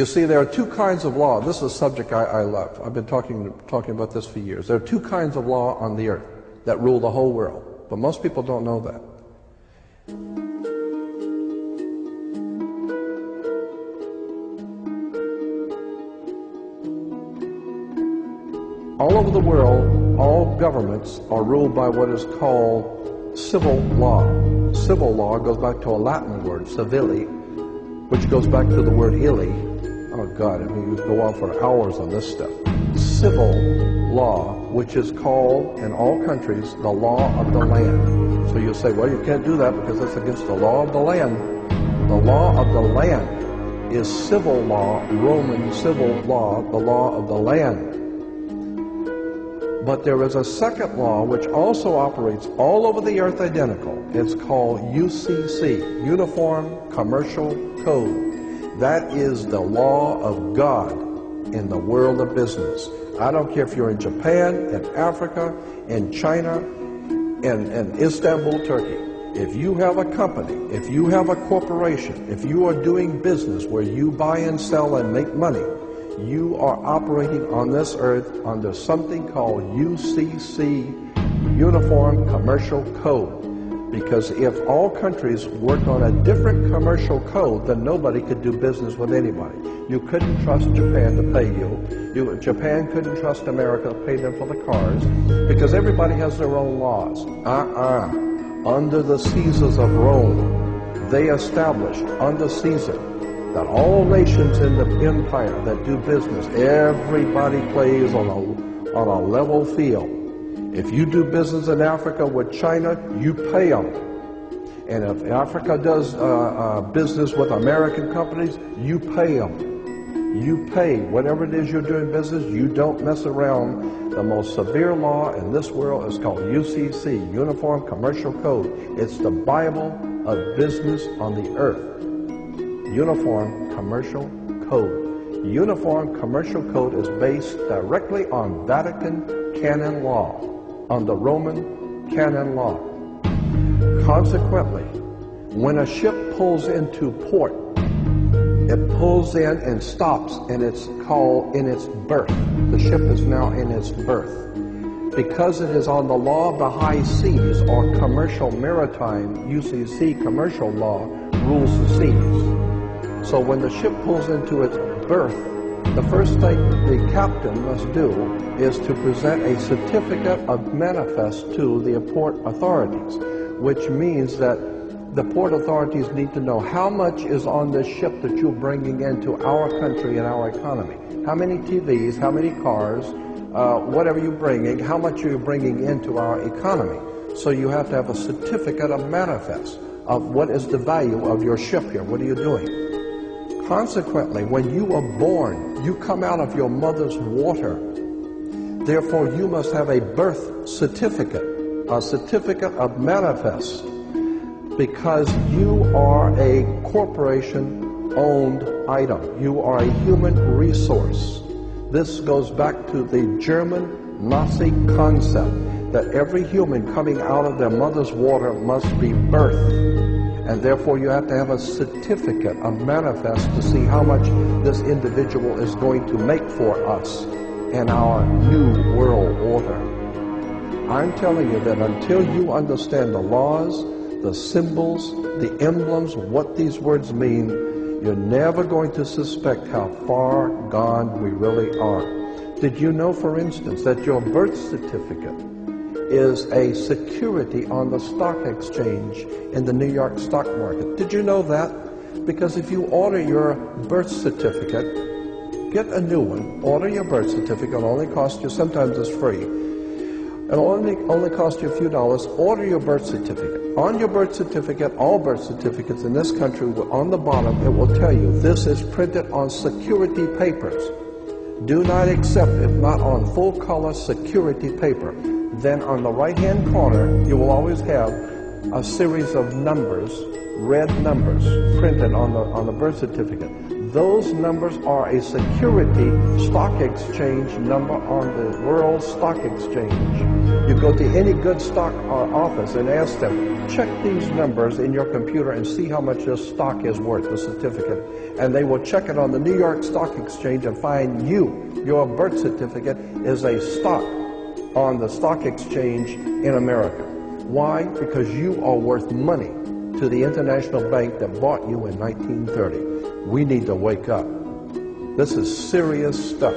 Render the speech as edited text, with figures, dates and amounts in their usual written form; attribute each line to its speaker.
Speaker 1: You see, there are two kinds of law. This is a subject I love. I've been talking about this for years. There are two kinds of law on the earth that rule the whole world, but most people don't know that. All over the world, all governments are ruled by what is called civil law. Civil law goes back to a Latin word, civili, which goes back to the word illy. Oh God, I mean, you go on for hours on this stuff. Civil law, which is called in all countries the law of the land. So you say, well, you can't do that because that's against the law of the land. The law of the land is civil law, Roman civil law, the law of the land. But there is a second law which also operates all over the earth identical. It's called UCC, Uniform Commercial Code. That is the law of God in the world of business. I don't care if you're in Japan, in Africa, in China, in Istanbul, Turkey. If you have a company, if you have a corporation, if you are doing business where you buy and sell and make money, you are operating on this earth under something called UCC, Uniform Commercial Code. Because if all countries worked on a different commercial code, then nobody could do business with anybody. You couldn't trust Japan to pay you. Japan couldn't trust America to pay them for the cars, because everybody has their own laws. Under the Caesars of Rome, they established under Caesar that all nations in the empire that do business, everybody plays on a level field. If you do business in Africa with China, you pay them. And if Africa does business with American companies, you pay them. You pay whatever it is you're doing business. You don't mess around. The most severe law in this world is called UCC, Uniform Commercial Code. It's the Bible of business on the earth. Uniform Commercial Code. Uniform Commercial Code is based directly on Vatican canon law, on the Roman canon law. Consequently, when a ship pulls into port, it pulls in and stops, and it's called in its berth. The ship is now in its berth. Because it is on the law of the high seas, or commercial maritime, UCC commercial law, rules the seas. So when the ship pulls into its berth, the first thing the captain must do is to present a certificate of manifest to the port authorities, which means that the port authorities need to know how much is on this ship that you're bringing into our country and our economy. How many TVs, how many cars, whatever you're bringing, how much are you bringing into our economy. So you have to have a certificate of manifest of what is the value of your ship here. What are you doing? Consequently, when you are born, you come out of your mother's water. Therefore, you must have a birth certificate, a certificate of manifest, because you are a corporation-owned item. You are a human resource. This goes back to the German Nazi concept that every human coming out of their mother's water must be birthed. And therefore you have to have a certificate of manifest to see how much this individual is going to make for us in our new world order. I'm telling you that until you understand the laws, the symbols, the emblems, what these words mean, you're never going to suspect how far gone we really are. Did you know, for instance, that your birth certificate is a security on the stock exchange in the New York stock market? Did you know that? Because if you order your birth certificate, get a new one, order your birth certificate, it'll only cost you, sometimes it's free, it'll only cost you a few dollars. Order your birth certificate. On your birth certificate, all birth certificates in this country, on the bottom, it will tell you this is printed on security papers. Do not accept it not on full color security paper. Then on the right-hand corner, you will always have a series of numbers, red numbers, printed on the birth certificate. Those numbers are a security stock exchange number on the World Stock Exchange. You go to any good stock office and ask them, check these numbers in your computer and see how much your stock is worth, the certificate. And they will check it on the New York Stock Exchange and find your birth certificate is a stock on the stock exchange in America. Why? Because you are worth money to the international bank that bought you in 1930. We need to wake up. This is serious stuff.